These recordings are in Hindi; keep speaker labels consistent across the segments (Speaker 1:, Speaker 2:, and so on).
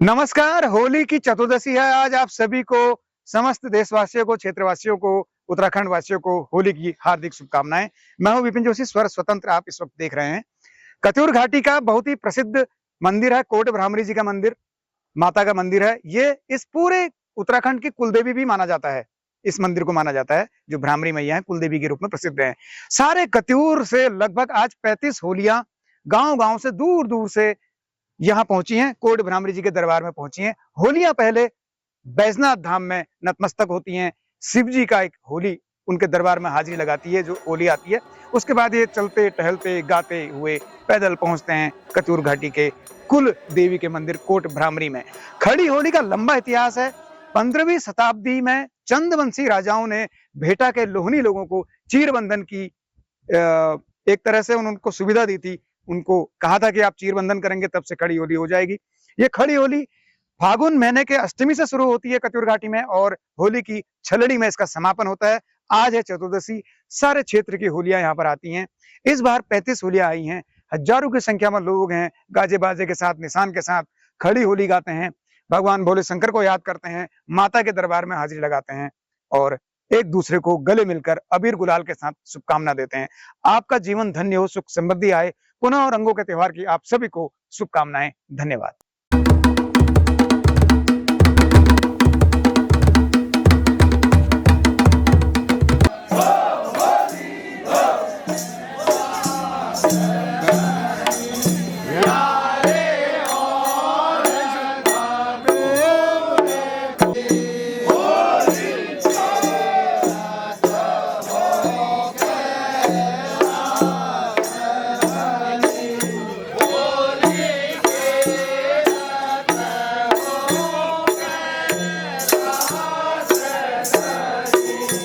Speaker 1: नमस्कार। होली की चतुर्दशी है आज। आप सभी को, समस्त देशवासियों को, क्षेत्रवासियों को, उत्तराखंड वासियों को होली की हार्दिक शुभकामनाएं। मैं हूं विपिन जोशी, स्वर स्वतंत्र। आप इस वक्त देख रहे हैं कत्यूर घाटी का बहुत ही प्रसिद्ध मंदिर है, कोट भ्रामरी जी का मंदिर, माता का मंदिर है। ये इस पूरे उत्तराखंड की कुलदेवी भी माना जाता है। इस मंदिर को माना जाता है, जो भ्रामरी मैया है, कुलदेवी के रूप में प्रसिद्ध है। सारे कत्यूर से लगभग आज 35 होलियां गांव गांव से, दूर दूर से यहाँ पहुंची हैं, कोट भ्रामरी जी के दरबार में पहुंची हैं। होलियां पहले बैजनाथ धाम में नतमस्तक होती हैं। शिव जी का एक होली उनके दरबार में हाजिरी लगाती है, जो होली आती है। उसके बाद ये चलते टहलते गाते हुए पैदल पहुंचते हैं कत्यूर घाटी के कुल देवी के मंदिर कोट भ्रामरी में। खड़ी होली का लंबा इतिहास है। 15वीं शताब्दी में चंदवंशी राजाओं ने भेटा के लोहनी लोगों को चीरबंधन की एक तरह से उनको सुविधा दी थी। उनको कहा था कि आप चीरबंधन करेंगे तब से खड़ी होली हो जाएगी। ये खड़ी होली फागुन महीने के अष्टमी से शुरू होती है कत्यूर घाटी में, और होली की छलड़ी में इसका समापन होता है। आज है चतुर्दशी। सारे क्षेत्र की होलियां यहाँ पर आती हैं। इस बार 35 होलियां आई हैं। हजारों की संख्या में लोग हैं, गाजे बाजे के साथ, निशान के साथ खड़ी होली गाते हैं, भगवान भोले शंकर को याद करते हैं, माता के दरबार में हाजिरी लगाते हैं और एक दूसरे को गले मिलकर अबीर गुलाल के साथ शुभकामना देते हैं। आपका जीवन धन्य हो, सुख समृद्धि आए। पुनः और रंगों के त्योहार की आप सभी को शुभकामनाएं। धन्यवाद।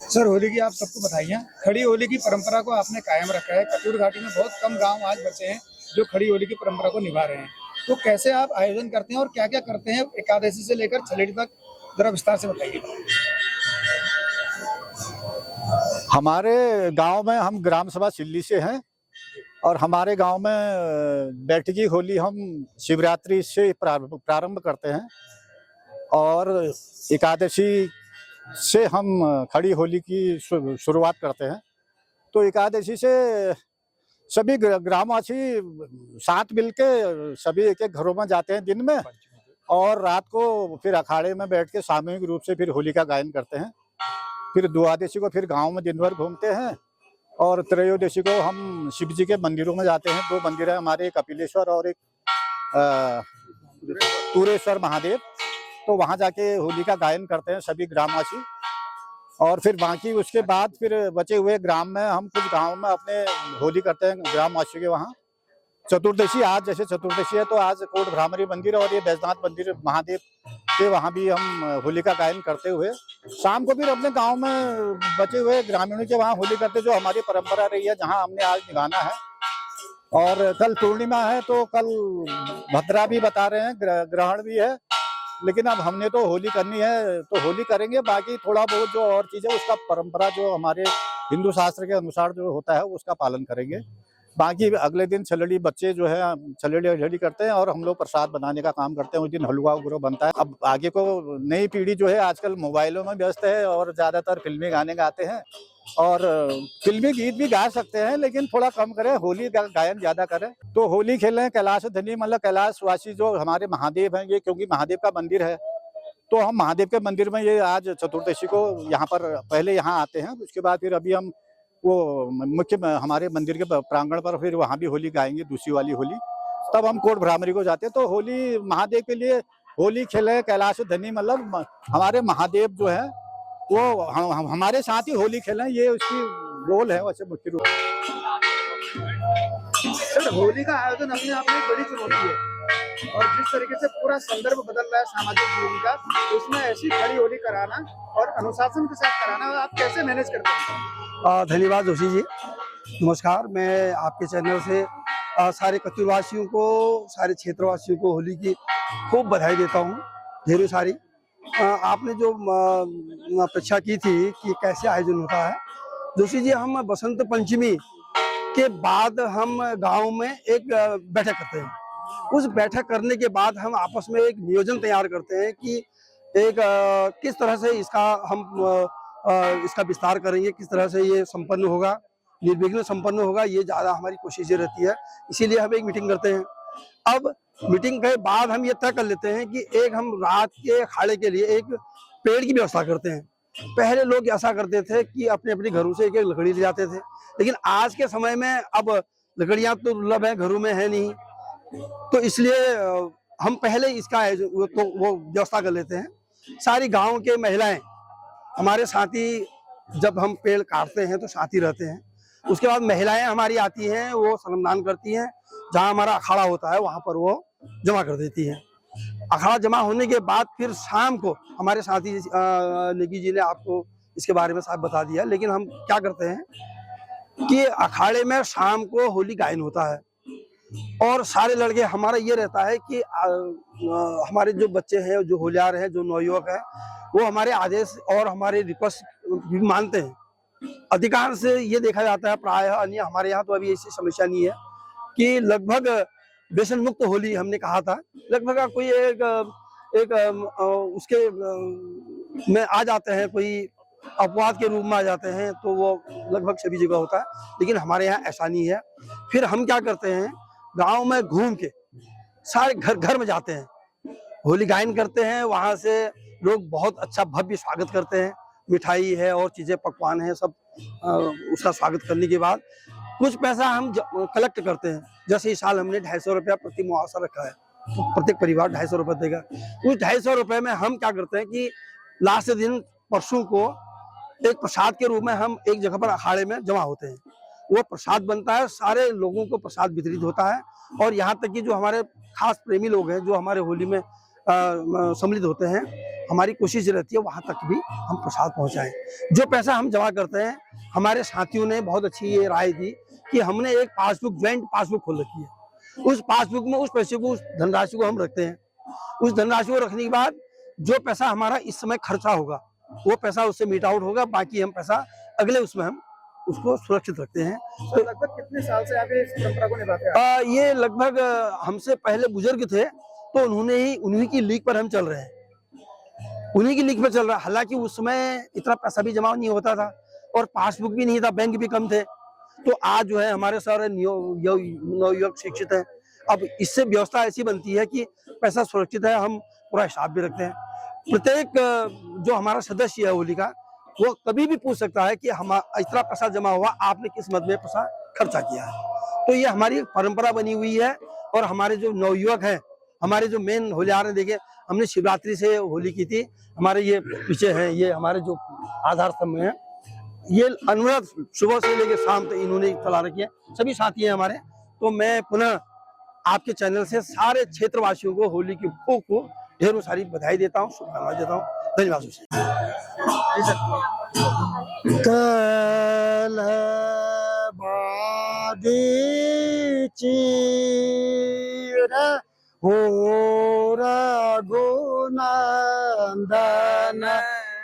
Speaker 1: सर, होली की आप सबको बधाइयाँ। खड़ी होली की परंपरा को आपने कायम रखा है। कत्यूर घाटी में बहुत कम गांव आज बचे हैं जो खड़ी होली की परंपरा को निभा रहे हैं। तो कैसे आप आयोजन करते हैं और क्या क्या करते हैं एकादशी से लेकर छलेड़ी तक, जरा विस्तार से बताइए।
Speaker 2: हमारे गांव में, हम ग्राम सभा सिल्ली से हैं और हमारे गांव में बैठकी होली हम शिवरात्रि से प्रारंभ करते हैं और एकादशी से हम खड़ी होली की शुरुआत करते हैं। तो एकादशी से सभी ग्रामवासी साथ मिलके सभी एक एक घरों में जाते हैं दिन में, और रात को फिर अखाड़े में बैठ के सामूहिक रूप से फिर होली का गायन करते हैं। फिर द्वादशी को फिर गांव में दिन भर घूमते हैं और त्रयोदशी को हम शिव जी के मंदिरों में जाते हैं। 2 मंदिर है हमारे, एक कपिलेश्वर और एक तुरेश्वर महादेव। तो वहां जाके होली का गायन करते हैं सभी ग्रामवासी। और फिर बाकी उसके बाद फिर बचे हुए ग्राम में हम कुछ गांव में अपने होली करते हैं ग्रामवासियों के वहाँ। चतुर्दशी, आज जैसे चतुर्दशी है तो आज कोट भ्रामरी मंदिर और ये बैजनाथ मंदिर महादेव के वहाँ भी हम होली का गायन करते हुए शाम को फिर अपने गांव में बचे हुए ग्रामीणों के वहाँ होली करते, जो हमारी परंपरा रही है, जहाँ हमने आज निभाना है। और कल पूर्णिमा है तो कल भद्रा भी बता रहे हैं, ग्रहण भी है, लेकिन अब हमने तो होली करनी है तो होली करेंगे। बाकी थोड़ा बहुत जो और चीज़ है उसका परंपरा जो हमारे हिंदू शास्त्र के अनुसार जो होता है उसका पालन करेंगे। बाकी अगले दिन छलड़ी, बच्चे जो है छलड़ी करते हैं और हम लोग प्रसाद बनाने का काम करते हैं। उस दिन हलवा उगरो बनता है। अब आगे को नई पीढ़ी जो है आजकल मोबाइलों में व्यस्त है और ज़्यादातर फिल्मी गाने गाते हैं, और फिल्मी गीत भी गा सकते हैं लेकिन थोड़ा कम करें, होली गायन ज्यादा करें। तो होली खेलें। कैलाश धनी मतलब कैलाशवासी जो हमारे महादेव हैं, ये क्योंकि महादेव का मंदिर है तो हम महादेव के मंदिर में ये आज चतुर्दशी को यहाँ पर पहले यहाँ आते हैं। उसके बाद फिर अभी हम वो मुख्य हमारे मंदिर के प्रांगण पर फिर वहाँ भी होली गाएंगे, दूसरी वाली होली। तब हम कोट भ्रामरी को जाते हैं। तो होली महादेव के लिए होली खेले। कैलाश धनी मतलब हमारे महादेव जो है वो हमारे साथ ही होली खेलें, ये उसकी रोल है वैसे मुख्य रूप।
Speaker 1: सर, होली का आयोजन अपने आप में बड़ी चुनौती है और जिस तरीके से पूरा संदर्भ बदल रहा है सामाजिक जीवन का, उसमें ऐसी खड़ी होली कराना और अनुशासन के साथ कराना, आप कैसे मैनेज करते हैं?
Speaker 3: धन्यवाद जोशी जी। नमस्कार। मैं आपके चैनल से सारे कत्यूरवासियों को, सारे क्षेत्रवासियों को होली की खूब बधाई देता हूँ, ढेरों सारी। आपने जो अपेक्षा की थी कि कैसे आयोजन होता है, जोशी जी, हम बसंत पंचमी के बाद हम गांव में एक बैठक करते हैं उस बैठक करने के बाद हम आपस में एक नियोजन तैयार करते हैं कि एक किस तरह से इसका हम इसका विस्तार करेंगे, किस तरह से ये संपन्न होगा, निर्विघ्न संपन्न होगा, ये ज़्यादा हमारी कोशिशें रहती है। इसीलिए हम एक मीटिंग करते हैं। अब मीटिंग के बाद हम ये तय कर लेते हैं कि एक हम रात के अखाड़े के लिए एक पेड़ की व्यवस्था करते हैं। पहले लोग ऐसा करते थे कि अपने अपने घरों से एक एक लकड़ी ले जाते थे, लेकिन आज के समय में अब लकड़ियां तो दुर्लभ है, घरों में है नहीं, तो इसलिए हम पहले इसका वो व्यवस्था कर लेते हैं। सारी गांव के महिलाएं हमारे साथी, जब हम पेड़ काटते हैं तो साथी रहते हैं। उसके बाद महिलाएं हमारी आती हैं, वो श्रमदान करती हैं, जहां हमारा अखाड़ा होता है वहां पर वो जमा कर देती हैं। अखाड़ा जमा होने के बाद फिर शाम को हमारे साथी निकी जी ने आपको इसके बारे में साहब बता दिया, लेकिन हम क्या करते हैं कि अखाड़े में शाम को होली गायन होता है और सारे लड़के, हमारा ये रहता है कि हमारे जो बच्चे हैं, जो होलियार हैं, जो नवयुवक हैं, वो हमारे आदेश और हमारे रिक्वेस्ट भी मानते हैं। अधिकांश ये देखा जाता है, प्रायः अन्य हमारे यहाँ तो अभी ऐसी समस्या नहीं है कि लगभग व्यसन मुक्त होली हमने कहा था, लगभग कोई एक उसके में आ जाते हैं, कोई अपवाद के रूप में आ जाते हैं, तो वो लगभग सभी जगह होता है, लेकिन हमारे यहाँ ऐसा नहीं है। फिर हम क्या करते हैं, गांव में घूम के सारे घर घर में जाते हैं, होली गायन करते हैं। वहां से लोग बहुत अच्छा भव्य स्वागत करते हैं, मिठाई है और चीजें पकवान है, सब उसका स्वागत करने के बाद कुछ पैसा हम कलेक्ट करते हैं। जैसे इस साल हमने 250 रुपया प्रति मुआवजा रखा है, तो प्रत्येक परिवार 250 रुपये देगा। उस 250 रुपये में हम क्या करते हैं कि लास्ट दिन परसों को एक प्रसाद के रूप में हम एक जगह पर अखाड़े में जमा होते हैं। वो प्रसाद बनता है, सारे लोगों को प्रसाद वितरित होता है, और यहाँ तक कि जो हमारे खास प्रेमी लोग हैं, जो हमारे होली में सम्मिलित होते हैं, हमारी कोशिश रहती है वहाँ तक भी हम प्रसाद पहुँचाएं। जो पैसा हम जमा करते हैं, हमारे साथियों ने बहुत अच्छी ये राय दी कि हमने एक पासबुक, ज्वाइंट पासबुक खोल रखी है। उस पासबुक में उस पैसे को, उस धनराशि को हम रखते हैं। उस धनराशि को रखने के बाद जो पैसा हमारा इस समय खर्चा होगा, वो पैसा उससे मीट आउट होगा, बाकी हम पैसा अगले उसमें हम उसको सुरक्षित रखते हैं।
Speaker 1: तो लगभग कितने साल से आप इस परंपरा को निभाते हैं?
Speaker 3: ये लगभग हमसे पहले बुजुर्ग थे, तो उन्हीं की लीक पर हम चल रहे हैं, उन्हीं की लीक पर चल रहा है। हालांकि उस समय इतना पैसा भी जमा नहीं होता था और पासबुक भी नहीं था, बैंक भी कम थे। तो आज जो है हमारे सारे नवयुवक शिक्षित हैं। अब इससे व्यवस्था ऐसी बनती है कि पैसा सुरक्षित है, हम पूरा हिसाब भी रखते हैं। प्रत्येक जो हमारा सदस्य है होली का, वो कभी भी पूछ सकता है कि हम इतना पैसा जमा हुआ, आपने किस मद में पैसा खर्चा किया है। तो ये हमारी परंपरा बनी हुई है। और हमारे जो नवयुवक हैं, हमारे जो मेन होलियार हैं, देखिए हमने शिवरात्रि से होली की थी, हमारे ये पीछे हैं, ये हमारे जो आधार स्तंभ हैं, ये अनवरत सुबह से लेकर शाम तक इन्होंने चला रखी है, सभी साथी हैं हमारे। तो मैं पुनः आपके चैनल से सारे क्षेत्रवासियों को होली की खूब ढेरों सारी बधाई देता हूँ, शुभकामनाएं देता हूँ। धन्यवाद।
Speaker 4: हो रघुनंदन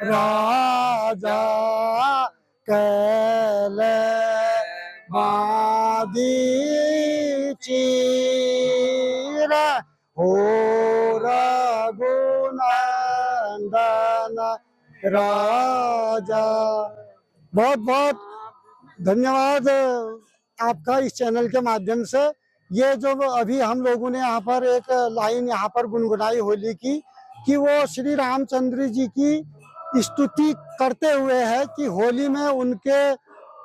Speaker 4: राजा कैल बादी चीर हो रघुनंदन राजा। बहुत बहुत धन्यवाद आपका इस चैनल के माध्यम से। ये जो अभी हम लोगों ने यहाँ पर एक लाइन यहाँ पर गुनगुनाई होली की, कि वो श्री रामचंद्र जी की स्तुति करते हुए है कि होली में उनके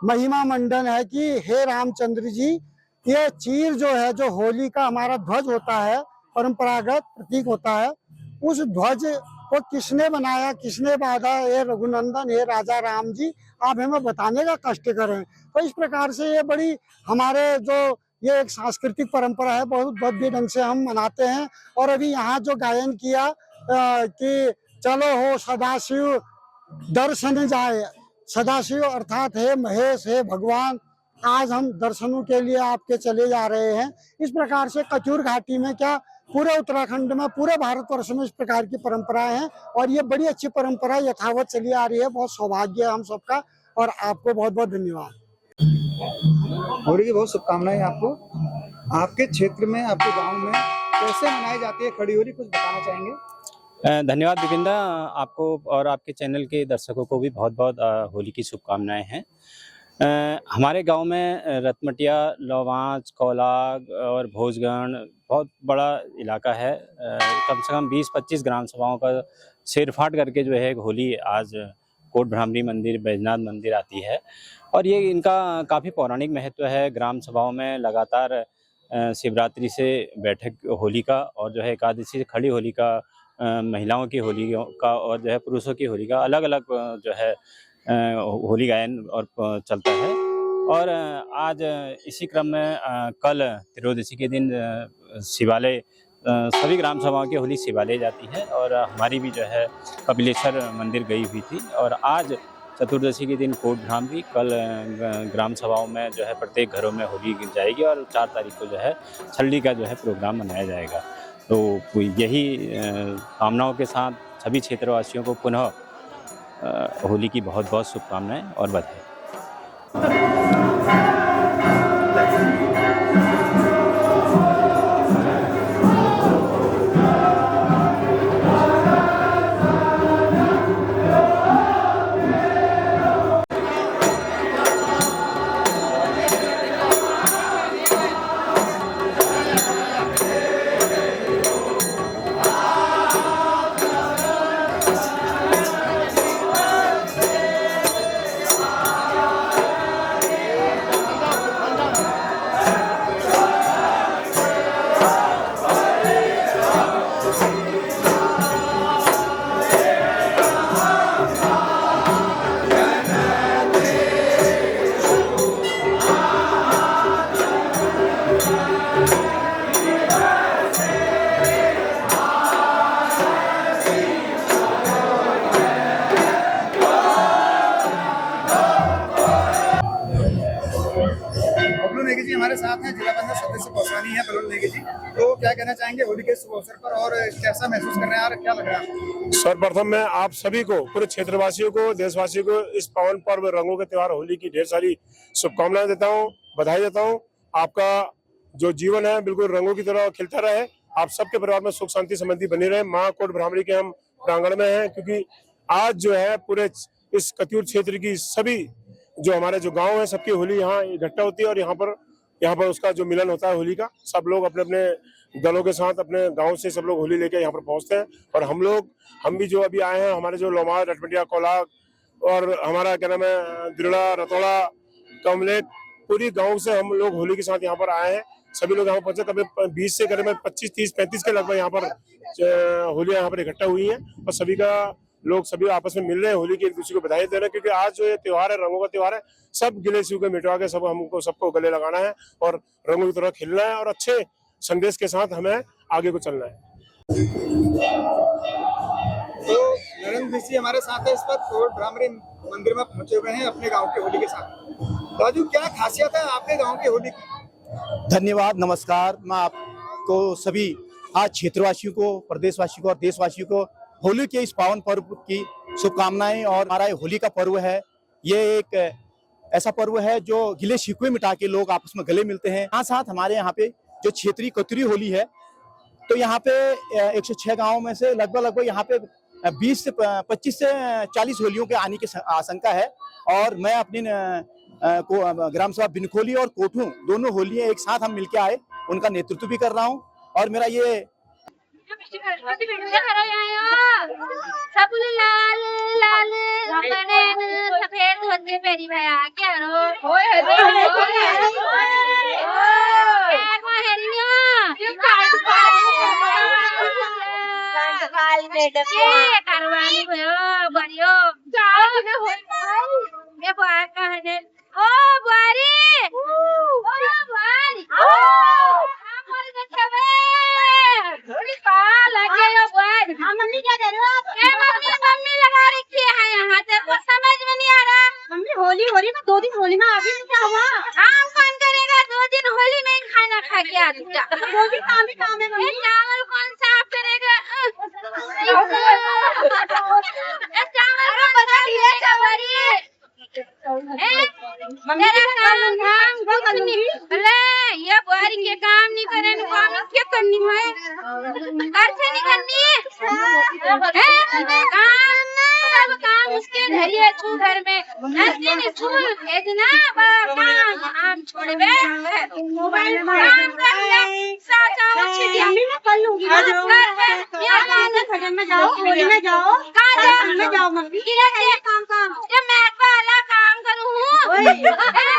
Speaker 4: महिमा मंडन है कि हे रामचंद्र जी, ये चीर जो है, जो होली का हमारा ध्वज होता है, परंपरागत प्रतीक होता है, उस ध्वज को किसने बनाया, किसने बांधा? हे रघुनंदन, हे राजा राम जी, आप हमें बताने का कष्ट करें। तो इस प्रकार से ये बड़ी हमारे जो ये एक सांस्कृतिक परंपरा है, बहुत भव्य ढंग से हम मनाते हैं। और अभी यहाँ जो गायन किया कि चलो हो सदाशिव दर्शन जाए, सदाशिव अर्थात है महेश, है भगवान, आज हम दर्शनों के लिए आपके चले जा रहे हैं। इस प्रकार से कचूर घाटी में क्या पूरे उत्तराखंड में, पूरे भारतवर्ष में इस प्रकार की परंपराएं हैं और ये बड़ी अच्छी परंपरा यथावत चली आ रही है। बहुत सौभाग्य है हम सबका और आपको बहुत बहुत धन्यवाद।
Speaker 1: होली की बहुत शुभकामनाएं आपको। आपके क्षेत्र में, आपके गांव में कैसे मनाई जाती है खड़ी होली, कुछ बताना चाहेंगे?
Speaker 5: धन्यवाद विपिंदा, आपको और आपके चैनल के दर्शकों को भी बहुत बहुत होली की शुभकामनाएं हैं। हमारे गांव में रतमटिया, लौवांच, कौलाग और भोजगढ़ बहुत बड़ा इलाका है। कम से कम 20-25 ग्राम सभाओं का सिर फाड़ करके जो है होली आज कोट भ्रामरी मंदिर, बैजनाथ मंदिर आती है। और ये इनका काफ़ी पौराणिक महत्व है। ग्राम सभाओं में लगातार शिवरात्रि से बैठक होली का और जो है एकादशी से खड़ी होली का, महिलाओं की होली का और जो है पुरुषों की होली का अलग अलग जो है होली गायन और चलता है। और आज इसी क्रम में कल त्रयोदशी के दिन शिवालय, सभी ग्राम सभाओं की होली शिवालय जाती है और हमारी भी जो है कपिलेश्वर मंदिर गई हुई थी। और आज चतुर्दशी के दिन कोट भ्रामरी, कल ग्राम सभाओं में जो है प्रत्येक घरों में होली जाएगी और 4 तारीख को जो है छल्ली का जो है प्रोग्राम मनाया जाएगा। तो यही कामनाओं के साथ सभी क्षेत्रवासियों को पुनः होली की बहुत बहुत शुभकामनाएं और बधाई।
Speaker 1: बबलू नेगी जी हमारे साथ हैं, जिला पंचायत सदस्य कौसानी है बबलू नेगी जी। तो क्या कहना चाहेंगे होली के शुभ अवसर पर और कैसा महसूस कर रहे हैं और क्या लग रहा है?
Speaker 6: सर्वप्रथम मैं आप सभी को, पूरे क्षेत्रवासियों को, देशवासियों को इस पावन पर्व रंगों के त्योहार होली की ढेर सारी शुभकामनाएं देता हूं, बधाई देता हूं। आपका जो जीवन है बिल्कुल रंगों की तरह खिलता रहे। आप सबके परिवार में सुख शांति समृद्धि बनी रहे। माँ कोट भ्रामरी के हम प्रांगण में हैं, क्योंकि आज जो है पूरे इस कत्यूर क्षेत्र की सभी जो हमारे जो गांव है सबकी होली यहाँ इकट्ठा होती है और यहाँ पर उसका जो मिलन होता है होली का। सब लोग अपने अपने दलों के साथ अपने गांव से सब लोग होली लेके यहाँ पर पहुंचते हैं। और हम भी जो अभी आए हैं, हमारे जो लोमार, रटमटिया, कौलाग और हमारा क्या नाम है दिरड़ा, रतौड़ा, कमलेट, पूरी गाँव से हम लोग होली के साथ यहाँ पर आए हैं। सभी लोग यहाँ पहुंचे, कभी 20 से करीब 25, 30, 35 के लगभग यहाँ पर होलियां यहाँ पर इकट्ठा हुई हैं और सभी आपस में मिल रहे हैं, होली की एक दूसरे को बधाई दे रहे हैं। क्योंकि आज जो ये त्योहार है, रंगों का त्योहार है, सब गिले शिकवे मिटवा के सबको गले लगाना है और रंगों की तरह खेलना है और अच्छे संदेश के साथ हमें आगे को चलना है।
Speaker 1: तो नरेंद्र जी हमारे साथ है, इस पर कोट भ्रामरी मंदिर में पहुंचे हुए हैं अपने गाँव की होली के साथ। राजू, क्या खासियत है आपके गाँव की होली की?
Speaker 2: धन्यवाद, नमस्कार। मैं आपको सभी आज क्षेत्रवासियों को, प्रदेशवासियों को और देशवासियों को होली के इस पावन पर्व की शुभकामनाएं। और हमारा होली का पर्व है, ये एक ऐसा पर्व है जो गिले शिकवे मिटा के लोग आपस में गले मिलते हैं। साथ हमारे यहाँ पे जो क्षेत्रीय कतरी होली है, तो यहाँ पे 106 गाँव में से लगभग यहाँ पे 20 से 25 से 40 होलियों के आने की आशंका है। और मैं अपनी ग्राम सभा बिनखोली और कोठू दोनों होलियां एक साथ हम मिलके आए, उनका नेतृत्व भी कर रहा हूँ। और मेरा ये
Speaker 7: सब लाल लाल सफेद होते मेरी भैया क्या रो करवानी बढ़ियो ओ बुआरी मम्मी क्या कर रहे हो? मम्मी लगा रखी है यहाँ से, कुछ समझ में नहीं आ रहा। मम्मी होली हो रही ना, 2 दिन होली में अभी क्या हुआ? काम कौन करेगा? 2 दिन होली में खाना खा के आ जाता। 2 दिन काम ही काम है मम्मी। चावल कौन साफ करेगा? चावल बता दिए चावरी। मेरा काम कुछ नहीं। अरे ये बुआरी के काम छोड़ बे मोबाइल काम कर ले साचा छिटिया मैं कर लूंगी ये खड़े में जाओ होली में जाओ कहां में जाओ मम्मी ये काम ये मैं वाला काम करूं